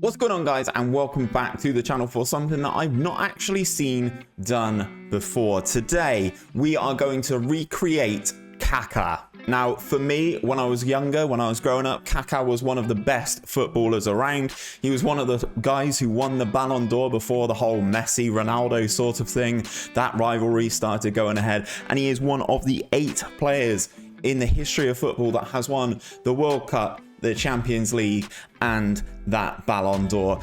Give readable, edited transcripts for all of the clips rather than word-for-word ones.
What's going on, guys, and welcome back to the channel for something that I've not actually seen done before. Today we are going to recreate Kaka. Now, for me, when I was younger, when I was growing up, Kaka was one of the best footballers around. He was one of the guys who won the Ballon d'Or before the whole Messi Ronaldo sort of thing. That rivalry started going ahead, and he is one of the 8 players in the history of football that has won the World Cup, the Champions League, and that Ballon d'Or.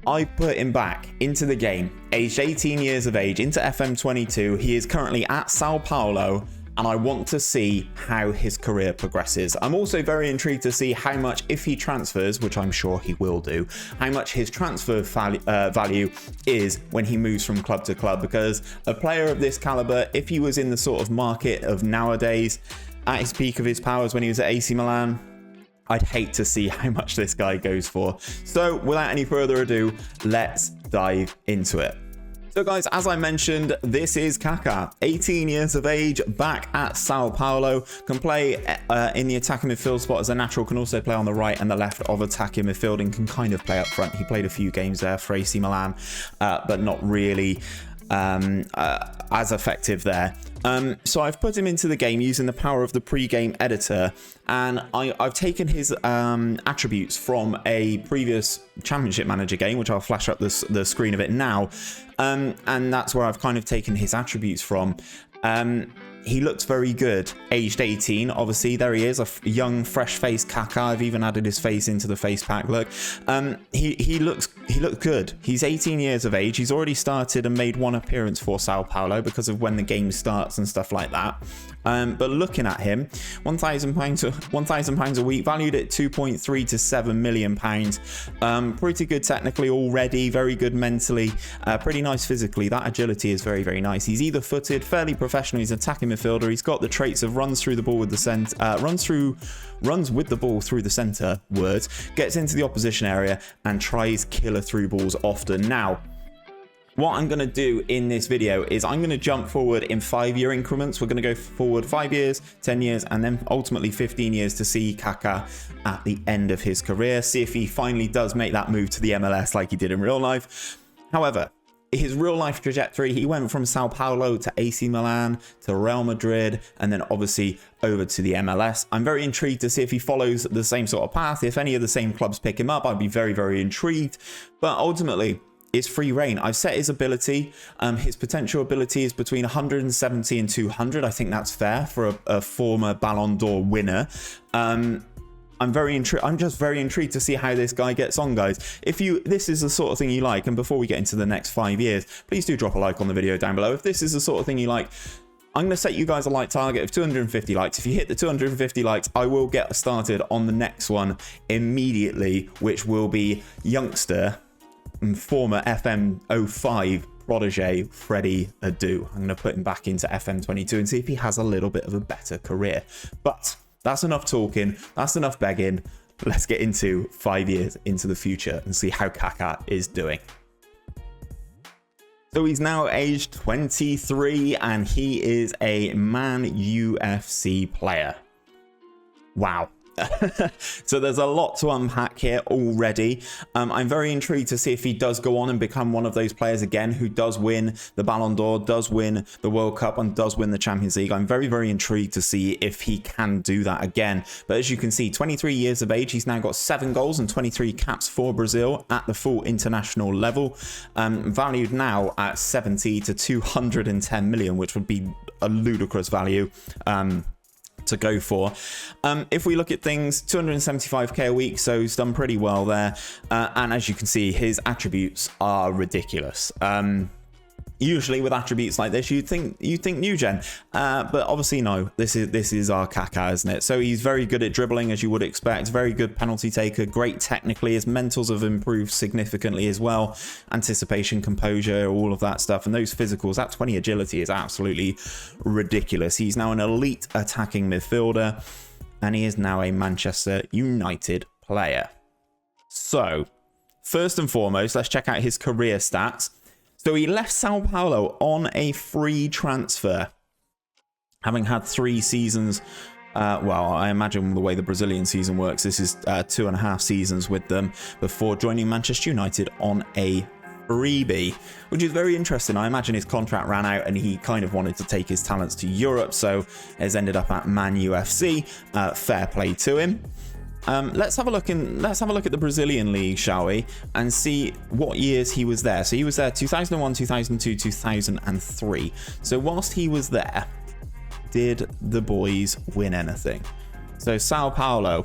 I put him back into the game, aged 18 years of age, into FM22. He is currently at Sao Paulo, and I want to see how his career progresses. I'm also very intrigued to see how much, if he transfers, which I'm sure he will do, how much his transfer value is when he moves from club to club, because a player of this caliber, if he was in the sort of market of nowadays, at his peak of his powers when he was at AC Milan, I'd hate to see how much this guy goes for. So without any further ado, let's dive into it. So guys, as I mentioned, this is Kaka, 18 years of age, back at Sao Paulo, can play in the attacking midfield spot as a natural, can also play on the right and the left of attacking midfield, and can kind of play up front. He played a few games there for AC Milan, but not really as effective there. So I've put him into the game using the power of the pre-game editor, and I've taken his attributes from a previous Championship Manager game, which I'll flash up the screen of it now, and that's where I've kind of taken his attributes from. He looks very good, aged 18. Obviously, there he is, a young, fresh-faced Kaka. I've even added his face into the face pack. Look, he looks good. He's 18 years of age. He's already started and made one appearance for Sao Paulo because of when the game starts and stuff like that. But looking at him, £1,000 a week, valued at 2.3 to 7 million pounds. Pretty good technically already, very good mentally, pretty nice physically. That agility is very, very nice. He's either footed, fairly professional. He's attacking midfielder. He's got the traits of runs through the ball with the centre, runs with the ball through the centre, gets into the opposition area and tries killer through balls often. Now, what I'm going to do in this video is I'm going to jump forward in 5-year increments. We're going to go forward 5 years, 10 years, and then ultimately 15 years to see Kaka at the end of his career. See if he finally does make that move to the MLS like he did in real life. However, his real life trajectory, he went from Sao Paulo to AC Milan to Real Madrid, and then obviously over to the MLS. I'm very intrigued to see if he follows the same sort of path. If any of the same clubs pick him up, I'd be very, very intrigued. But ultimately, it's free reign. I've set his ability. His potential ability is between 170 and 200. I think that's fair for a former Ballon d'Or winner. I'm just very intrigued to see how this guy gets on, guys. If this is the sort of thing you like, and before we get into the next 5 years, please do drop a like on the video down below. If this is the sort of thing you like, I'm going to set you guys a like target of 250 likes. If you hit the 250 likes, I will get started on the next one immediately, which will be youngster and former FM05 protege Freddie Adu. I'm going to put him back into FM22 and see if he has a little bit of a better career. But that's enough talking. That's enough begging. Let's get into 5 years into the future and see how Kaka is doing. So he's now aged 23 and he is a Man UFC player. Wow. So there's a lot to unpack here already. I'm very intrigued to see if he does go on and become one of those players again who does win the Ballon d'Or, does win the World Cup, and does win the Champions League. I'm very, very intrigued to see if he can do that again. But as you can see, 23 years of age, he's now got 7 goals and 23 caps for Brazil at the full international level, valued now at 70 to 210 million, which would be a ludicrous value to go for. If we look at things, 275k a week, so he's done pretty well there, and as you can see, his attributes are ridiculous. Usually with attributes like this, you'd think new gen, but obviously no. This is our Kaka, isn't it? So he's very good at dribbling, as you would expect. Very good penalty taker. Great technically. His mentals have improved significantly as well. Anticipation, composure, all of that stuff, and those physicals. That 20 agility is absolutely ridiculous. He's now an elite attacking midfielder, and he is now a Manchester United player. So first and foremost, let's check out his career stats. So he left Sao Paulo on a free transfer, having had 3 seasons Well, I imagine the way the Brazilian season works, this is 2.5 seasons with them before joining Manchester United on a freebie, which is very interesting. I imagine his contract ran out and he kind of wanted to take his talents to Europe, so has ended up at Man UFC. Fair play to him. Let's have a look at the Brazilian league, shall we, and see what years he was there. So he was there 2001, 2002, 2003. So whilst he was there, did the boys win anything? So Sao Paulo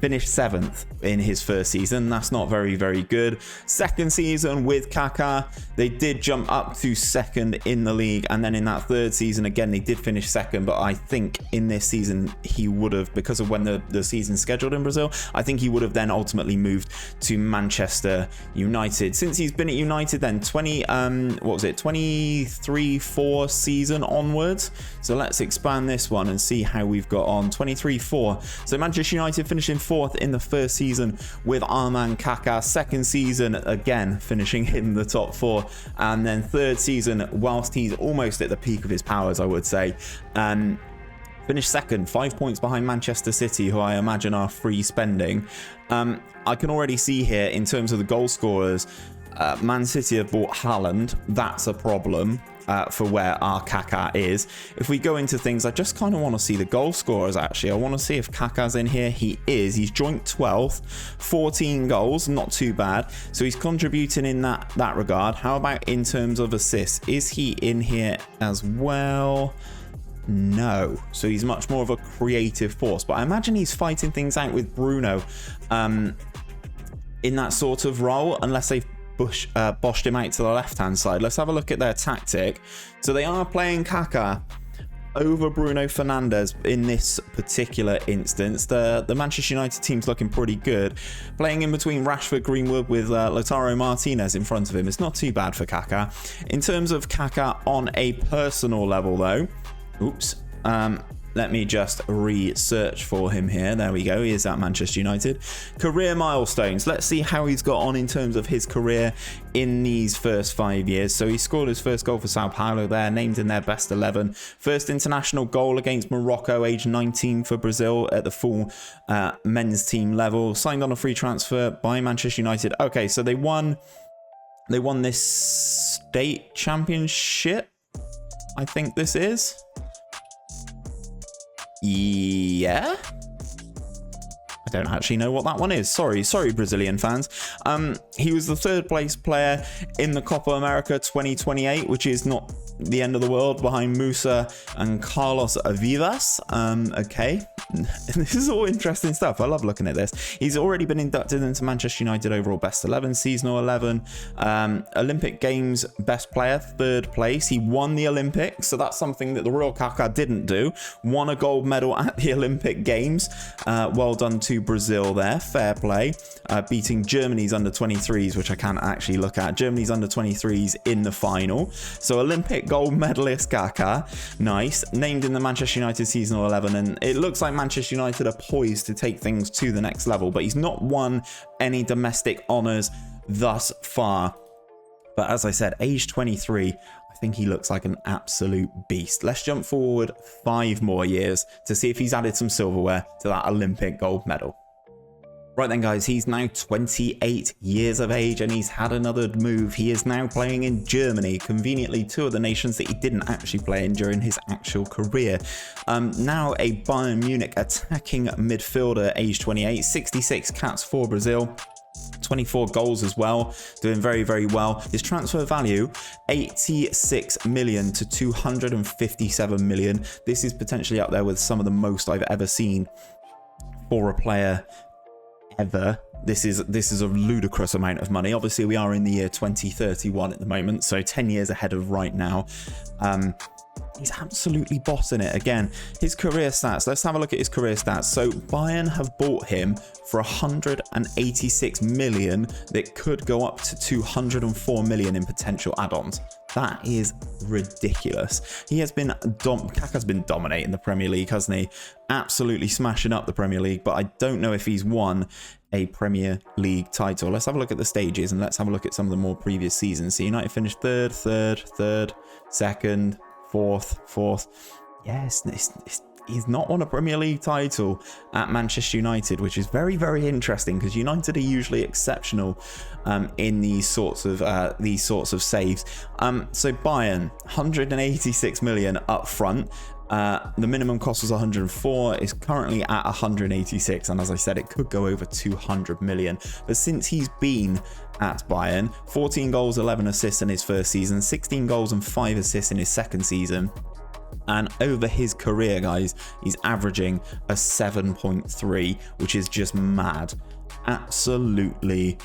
finished 7th in his first season. That's not very, very good. Second season with Kaka, they did jump up to 2nd in the league. And then in that 3rd season, again, they did finish 2nd. But I think in this season, he would have, because of when the season's scheduled in Brazil, I think he would have then ultimately moved to Manchester United. Since he's been at United then, 23-4 season onwards. So let's expand this one and see how we've got on. 23-4. So Manchester United finishing 4th in the first season with Arman Kaka. Second season, again, finishing in the top 4. And then 3rd season, whilst he's almost at the peak of his powers, I would say, finished 2nd, 5 points behind Manchester City, who I imagine are free spending. I can already see here, in terms of the goal scorers, Man City have bought Haaland. That's a problem for where our Kaka is. If we go into things, I just kind of want to see the goal scorers, actually. I want to see if Kaka's in here. He is. He's joint 12th, 14 goals, not too bad. So he's contributing in that regard. How about in terms of assists? Is he in here as well? No. So he's much more of a creative force. But I imagine he's fighting things out with Bruno in that sort of role, unless they've boshed him out to the left-hand side. Let's have a look at their tactic. So they are playing Kaka over Bruno Fernandes in this particular instance. The Manchester United team's looking pretty good. Playing in between Rashford, Greenwood with Lautaro Martinez in front of him. It's not too bad for Kaka. In terms of Kaka on a personal level, though, let me just research for him here. There we go. He is at Manchester United. Career milestones. Let's see how he's got on in terms of his career in these first 5 years. So he scored his first goal for Sao Paulo there, named in their best 11. First international goal against Morocco, age 19 for Brazil at the full men's team level. Signed on a free transfer by Manchester United. Okay, so they won this state championship, I think this is. Yeah, I don't actually know what that one is. Sorry, Brazilian fans. He was the 3rd place player in the Copa America 2028, which is not the end of the world, behind Musa and Carlos Vivas. Okay, this is all interesting stuff. I love looking at this. He's already been inducted into Manchester United overall best 11, seasonal 11, Olympic Games best player, 3rd place. He won the Olympics, so that's something that the real Kaka didn't do. Won a gold medal at the Olympic Games. Well done to Brazil there. Fair play. Beating Germany's under 23s, which I can't actually look at. Germany's under 23s in the final. So Olympic gold medalist Kaka. Nice. Named in the Manchester United seasonal 11, and it looks like Manchester United are poised to take things to the next level, but he's not won any domestic honours thus far. But as I said, age 23, I think he looks like an absolute beast. Let's jump forward 5 more years to see if he's added some silverware to that Olympic gold medal. Right then, guys, he's now 28 years of age and he's had another move. He is now playing in Germany, conveniently 2 of the nations that he didn't actually play in during his actual career. Now a Bayern Munich attacking midfielder, age 28, 66 caps for Brazil. 24 goals as well, doing very, very well. His transfer value, 86 million to 257 million. This is potentially up there with some of the most I've ever seen for a player ever. This is a ludicrous amount of money. Obviously, we are in the year 2031 at the moment, so 10 years ahead of right now. He's absolutely bossing it. Again, his career stats. Let's have a look at his career stats. So Bayern have bought him for 186 million that could go up to 204 million in potential add-ons. That is ridiculous. He has been Kaka's been dominating the Premier League, hasn't he? Absolutely smashing up the Premier League, but I don't know if he's won a Premier League title. Let's have a look at the stages and let's have a look at some of the more previous seasons. So United finished third, second, fourth. Yes, it's he's not won a Premier League title at Manchester United, which is very, very interesting because United are usually exceptional in these sorts of saves. So Bayern, 186 million up front. The minimum cost was 104, is currently at 186, and as I said, it could go over 200 million. But since he's been at Bayern, 14 goals, 11 assists in his first season, 16 goals and 5 assists in his second season. And over his career, guys, he's averaging a 7.3, which is just mad. Absolutely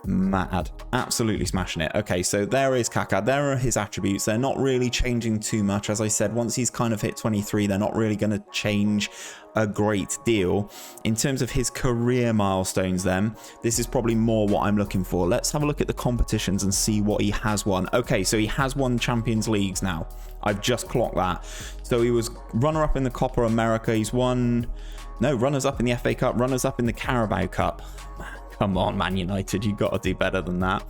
mad. Absolutely smashing it. Okay, so there is Kaka. There are his attributes. They're not really changing too much. As I said, once he's kind of hit 23, they're not really going to change a great deal. In terms of his career milestones then, this is probably more what I'm looking for. Let's have a look at the competitions and see what he has won. Okay, so he has won Champions Leagues now. I've just clocked that. So he was runner-up in the Copa America. He's won... No, runners-up in the FA Cup, runners-up in the Carabao Cup. Come on, Man United, you've got to do better than that.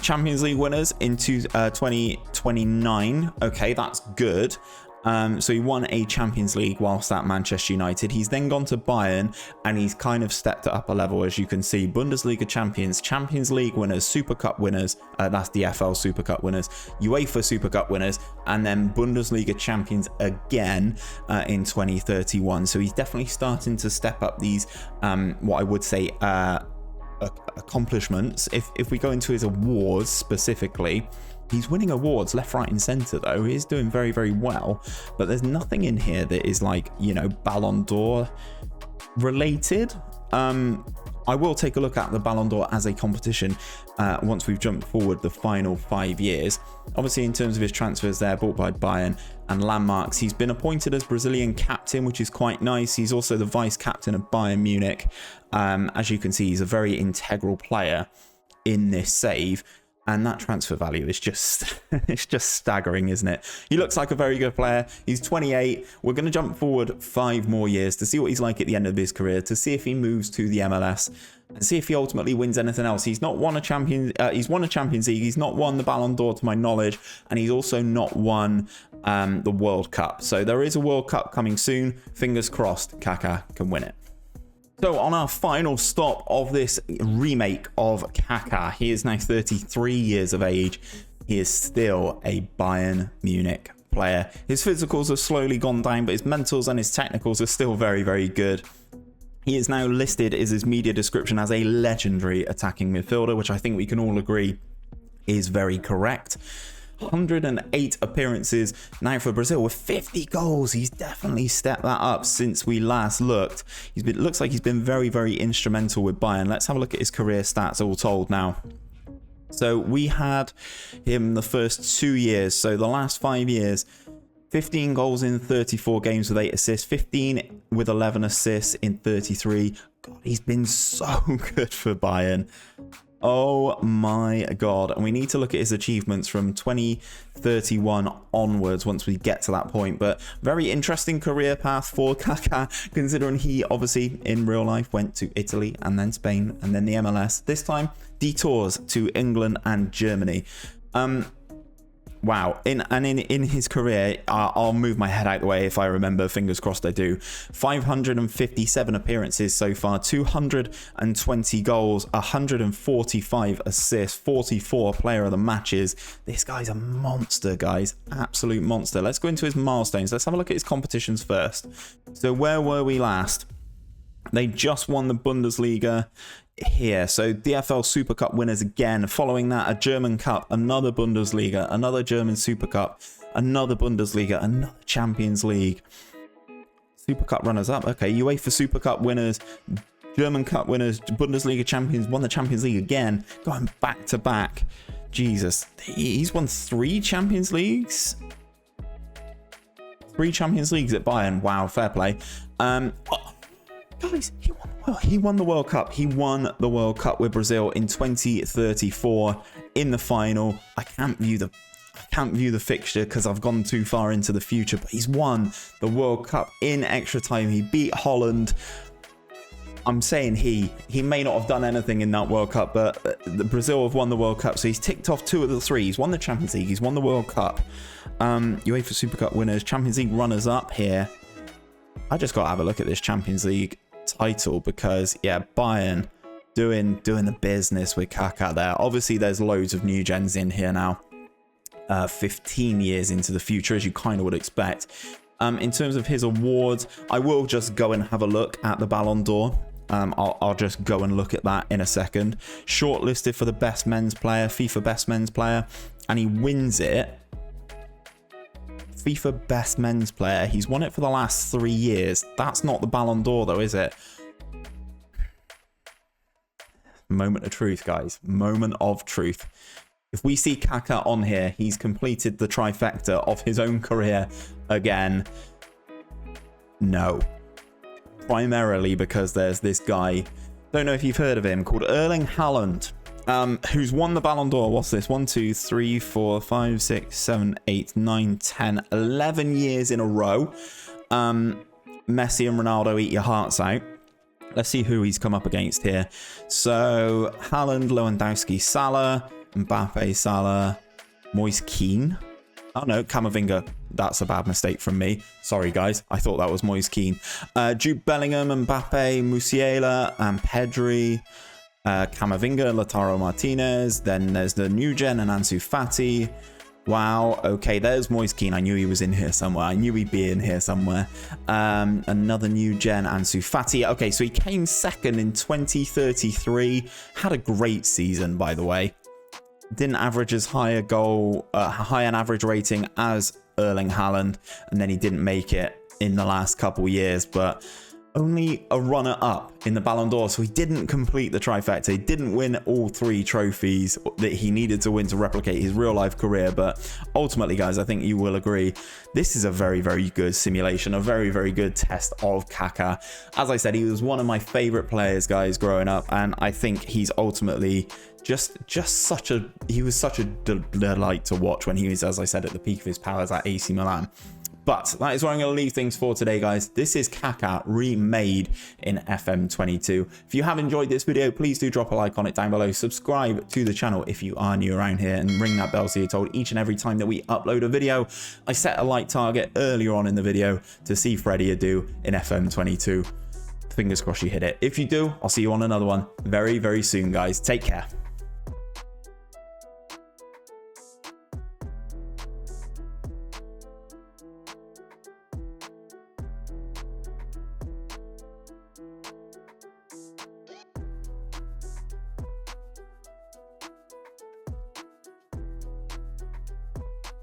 Champions League winners into 2029. Okay, that's good. So he won a Champions League whilst at Manchester United. He's then gone to Bayern and he's kind of stepped it up a level, as you can see. Bundesliga champions, Champions League winners, Super Cup winners, that's the FL Super Cup winners, UEFA Super Cup winners, and then Bundesliga champions again in 2031. So he's definitely starting to step up these, what I would say, accomplishments. If we go into his awards specifically, he's winning awards left, right and centre though. He's doing very, very well, but there's nothing in here that is like, you know, Ballon d'Or related. I will take a look at the Ballon d'Or as a competition once we've jumped forward the final 5 years. Obviously, in terms of his transfers there, bought by Bayern and landmarks, he's been appointed as Brazilian captain, which is quite nice. He's also the vice captain of Bayern Munich. As you can see, he's a very integral player in this save. And that transfer value is just, it's just staggering, isn't it? He looks like a very good player. He's 28. We're going to jump forward 5 more years to see what he's like at the end of his career, to see if he moves to the MLS and see if he ultimately wins anything else. He's not won a he's won a Champions League. He's not won the Ballon d'Or to my knowledge, and he's also not won the World Cup. So there is a World Cup coming soon. Fingers crossed, Kaka can win it. So on our final stop of this remake of Kaka, he is now 33 years of age. He is still a Bayern Munich player. His physicals have slowly gone down, but his mentals and his technicals are still very, very good. He is now listed as his media description as a legendary attacking midfielder, which I think we can all agree is very correct. 108 appearances now for Brazil with 50 goals. He's definitely stepped that up since we last looked. Looks like he's been very, very instrumental with Bayern. Let's have a look at his career stats all told now. So we had him the first 2 years. So the last 5 years, 15 goals in 34 games with 8 assists, 15 with 11 assists in 33. God, he's been so good for Bayern. Oh my God. And we need to look at his achievements from 2031 onwards once we get to that point. But very interesting career path for Kaka, considering he obviously in real life went to Italy and then Spain and then the MLS. This time detours to England and Germany. Wow. In his career, I'll move my head out the way if I remember, fingers crossed I do. 557 appearances so far, 220 goals, 145 assists, 44 player of the matches. This guy's a monster, guys. Absolute monster. Let's go into his milestones. Let's have a look at his competitions first. So where were we last? They just won the Bundesliga here. So DFL Super Cup winners again. Following that, a German Cup, another Bundesliga, another German Super Cup, another Bundesliga, another Champions League. Super Cup runners up. Okay, UEFA Super Cup winners, German Cup winners, Bundesliga champions, won the Champions League again, going back to back. Jesus, he's won 3 Champions Leagues. 3 Champions Leagues at Bayern. Wow, fair play. Guys, he won the World Cup. He won the World Cup with Brazil in 2034 in the final. I can't view the fixture because I've gone too far into the future, but he's won the World Cup in extra time. He beat Holland. I'm saying he may not have done anything in that World Cup, but the Brazil have won the World Cup, so he's ticked off 2 of the 3. He's won the Champions League, he's won the World Cup. UEFA Super Cup winners, Champions League runners up here. I just got to have a look at this Champions League title because, yeah, Bayern doing the business with Kaka there. Obviously, there's loads of new gens in here now. 15 years into the future, as you kind of would expect. In terms of his awards, I will just go and have a look at the Ballon d'Or. I'll just go and look at that in a second. Shortlisted for the best men's player, FIFA best men's player, and he wins it. FIFA best men's player. He's won it for the last 3 years. That's not the Ballon d'Or though, is it? Moment of truth, guys. Moment of truth. If we see Kaka on here, he's completed the trifecta of his own career again. No. Primarily because there's this guy, don't know if you've heard of him, called Erling Haaland, who's won the Ballon d'Or. What's this? 1, 2, 3, 4, 5, 6, 7, 8, 9, 10, 11 years in a row. Messi and Ronaldo eat your hearts out. Let's see who he's come up against here. So, Haaland, Lewandowski, Salah, Mbappe, Salah, Moise Kean. Oh no, Camavinga. That's a bad mistake from me. Sorry guys, I thought that was Moise Kean. Jude Bellingham, Mbappe, Musiala, and Pedri, Camavinga, Lautaro Martinez. Then there's the new gen and Ansu Fati. Wow, okay, there's Moise Kean. I knew he was in here somewhere. I knew he'd be in here somewhere. Another new gen, Ansu Fati. Okay, so he came second in 2033. Had a great season, by the way. Didn't average as high an average rating as Erling Haaland, and then he didn't make it in the last couple years, but only a runner-up in the Ballon d'Or, so he didn't complete the trifecta. He didn't win all 3 trophies that he needed to win to replicate his real-life career, but ultimately, guys, I think you will agree, this is a very, very good simulation, a very, very good test of Kaka. As I said, he was one of my favourite players, guys, growing up, and I think he's ultimately just such a delight to watch when he was, as I said, at the peak of his powers at AC Milan. But that is where I'm going to leave things for today, guys. This is Kaka remade in FM22. If you have enjoyed this video, please do drop a like on it down below. Subscribe to the channel if you are new around here, and ring that bell so you're told each and every time that we upload a video. I set a like target earlier on in the video to see Freddie Adu in FM22. Fingers crossed you hit it. If you do, I'll see you on another one very, very soon, guys. Take care.